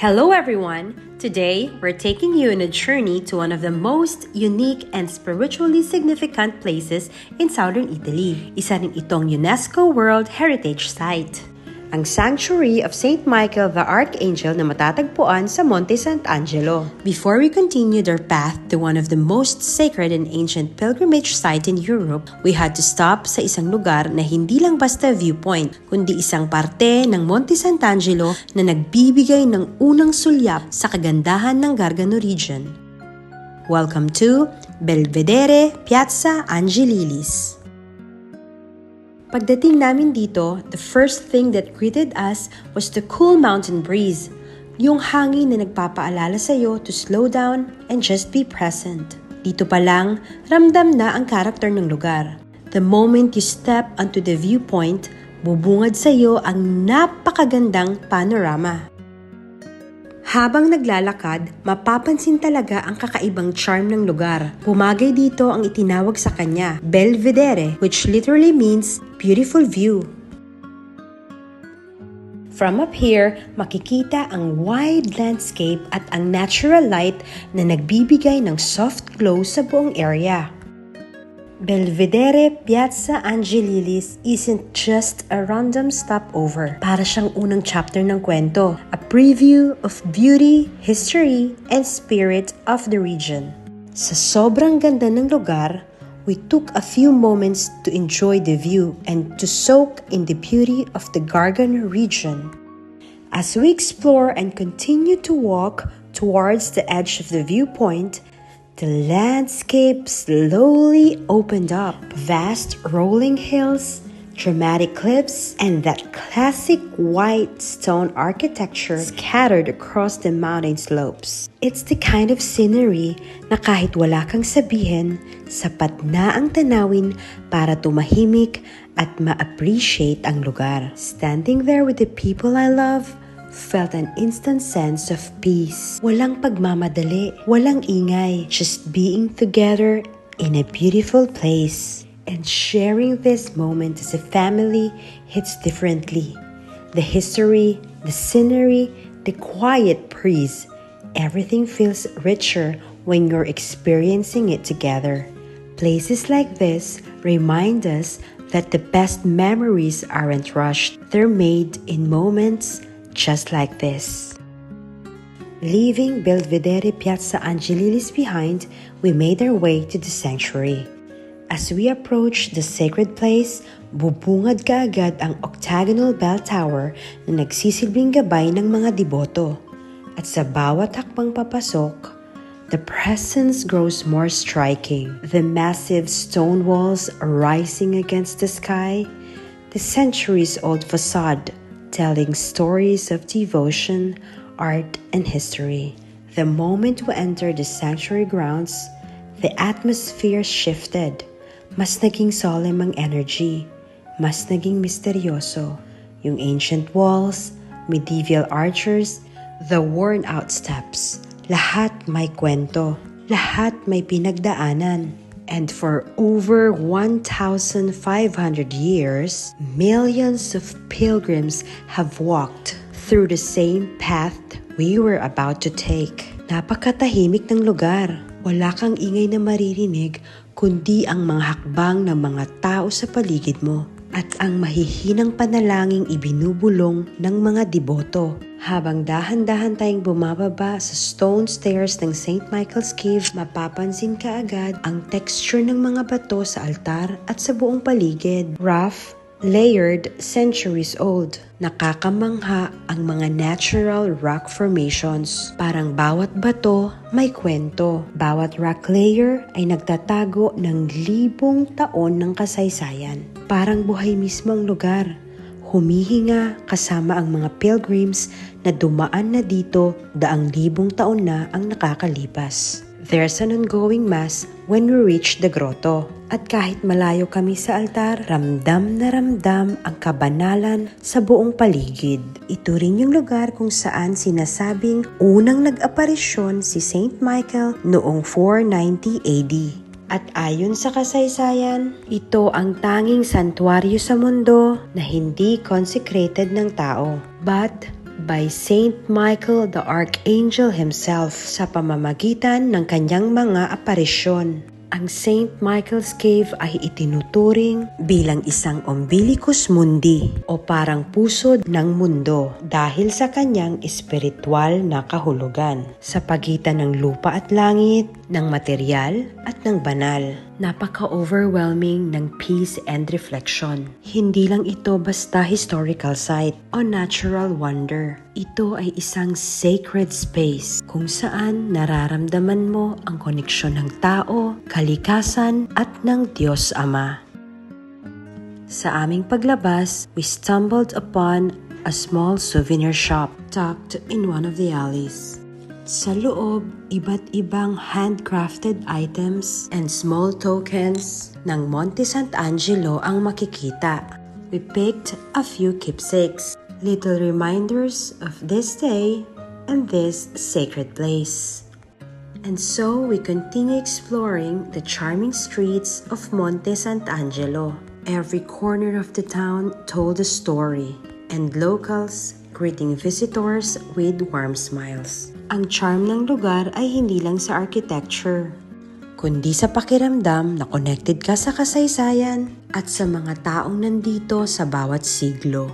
Hello everyone! Today, we're taking you on a journey to one of the most unique and spiritually significant places in southern Italy. Isa rin itong UNESCO World Heritage Site. Ang Sanctuary of St. Michael the Archangel na matatagpuan sa Monte Sant'Angelo. Before we continue our path to one of the most sacred and ancient pilgrimage site in Europe, we had to stop sa isang lugar na hindi lang basta viewpoint, kundi isang parte ng Monte Sant'Angelo na nagbibigay ng unang sulyap sa kagandahan ng Gargano region. Welcome to Belvedere Piazza Angelilis. Pagdating namin dito, the first thing that greeted us was the cool mountain breeze. Yung hangin na nagpapaalala sa'yo to slow down and just be present. Dito pa lang, ramdam na ang karakter ng lugar. The moment you step onto the viewpoint, bubungad sa'yo ang napakagandang panorama. Habang naglalakad, mapapansin talaga ang kakaibang charm ng lugar. Pumagay dito ang itinawag sa kanya, Belvedere, which literally means beautiful view. From up here, makikita ang wide landscape at ang natural light na nagbibigay ng soft glow sa buong area. Belvedere Piazza Angelilis isn't just a random stopover. Para siyang unang chapter ng kwento, a preview of beauty, history, and spirit of the region. Sa sobrang ganda ng lugar, we took a few moments to enjoy the view and to soak in the beauty of the Gargano region. As we explore and continue to walk towards the edge of the viewpoint, the landscape slowly opened up. Vast rolling hills, dramatic cliffs, and that classic white stone architecture scattered across the mountain slopes. It's the kind of scenery na kahit wala kang sabihin, sapat na ang tanawin para tumahimik at ma-appreciate ang lugar. Standing there with the people I love, felt an instant sense of peace. Walang pagmamadali, walang ingay, just being together in a beautiful place. And sharing this moment as a family hits differently. The history, the scenery, the quiet breeze, everything feels richer when you're experiencing it together. Places like this remind us that the best memories aren't rushed. They're made in moments just like this. Leaving Belvedere Piazza Angelilis behind, we made our way to the sanctuary. As we approached the sacred place, bubungad kaagad ang octagonal bell tower na nagsisilbing gabay ng mga deboto. At sa bawat hakbang papasok, the presence grows more striking. The massive stone walls rising against the sky, the centuries-old facade telling stories of devotion, art, and history. The moment we entered the sanctuary grounds, the atmosphere shifted. Mas naging solemn ang energy, mas naging misteryoso. Yung ancient walls, medieval archers, the worn-out steps, lahat may kwento, lahat may pinagdaanan. And for over 1,500 years, millions of pilgrims have walked through the same path we were about to take. Napakatahimik ng lugar. Wala kang ingay na maririnig, kundi ang mga hakbang ng mga tao sa paligid mo at ang mahihinang panalangin ibinubulong ng mga deboto. Habang dahan-dahan tayong bumababa sa stone stairs ng St. Michael's Cave, mapapansin ka agad ang texture ng mga bato sa altar at sa buong paligid. Rough, layered, centuries old. Nakakamangha ang mga natural rock formations. Parang bawat bato may kwento. Bawat rock layer ay nagtatago ng libong taon ng kasaysayan. Parang buhay mismo ang lugar. Humihinga kasama ang mga pilgrims na dumaan na dito daang libong taon na ang nakakalipas. There's an ongoing mass when we reach the grotto. At kahit malayo kami sa altar, ramdam na ramdam ang kabanalan sa buong paligid. Ito rin yung lugar kung saan sinasabing unang nag-aparisyon si St. Michael noong 490 AD. At ayon sa kasaysayan, ito ang tanging santuaryo sa mundo na hindi consecrated ng tao. But by Saint Michael the Archangel himself sa pamamagitan ng kanyang mga aparisyon. Ang St. Michael's Cave ay itinuturing bilang isang umbilicus mundi o parang puso ng mundo dahil sa kanyang espiritual na kahulugan sa pagitan ng lupa at langit, ng material at ng banal. Napaka-overwhelming ng peace and reflection. Hindi lang ito basta historical site o natural wonder. Ito ay isang sacred space kung saan nararamdaman mo ang koneksyon ng tao, kalikasan at ng Diyos Ama. Sa aming paglabas, we stumbled upon a small souvenir shop tucked in one of the alleys. Sa loob, iba't ibang handcrafted items and small tokens ng Monte Sant'Angelo ang makikita. We picked a few keepsakes, little reminders of this day and this sacred place. And so we continue exploring the charming streets of Monte Sant'Angelo. Every corner of the town told a story, and locals greeting visitors with warm smiles. Ang charm ng lugar ay hindi lang sa architecture, kundi sa pakiramdam na connected ka sa kasaysayan at sa mga taong nandito sa bawat siglo.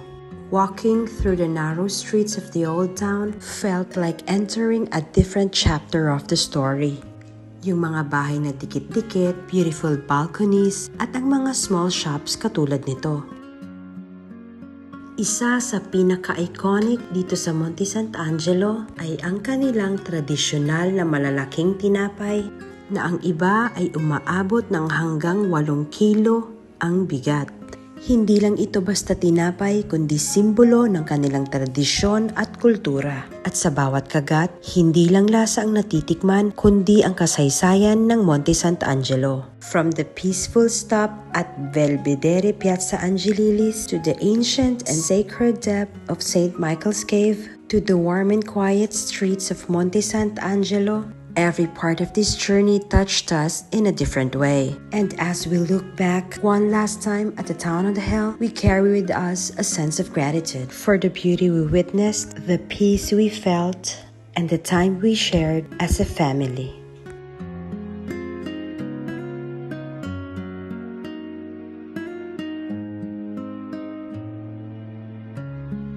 Walking through the narrow streets of the old town felt like entering a different chapter of the story. Yung mga bahay na dikit-dikit, beautiful balconies, at ang mga small shops katulad nito. Isa sa pinaka-iconic dito sa Monte Sant'Angelo ay ang kanilang tradisyonal na malalaking tinapay na ang iba ay umaabot ng hanggang 8 kilo ang bigat. Hindi lang ito basta tinapay kundi simbolo ng kanilang tradisyon at kultura. At sa bawat kagat, hindi lang lasa ang natitikman kundi ang kasaysayan ng Monte Sant'Angelo. From the peaceful stop at Belvedere Piazza Angelilis to the ancient and sacred depth of St. Michael's Cave to the warm and quiet streets of Monte Sant'Angelo, every part of this journey touched us in a different way. And as we look back one last time at the town on the hill, we carry with us a sense of gratitude for the beauty we witnessed, the peace we felt, and the time we shared as a family.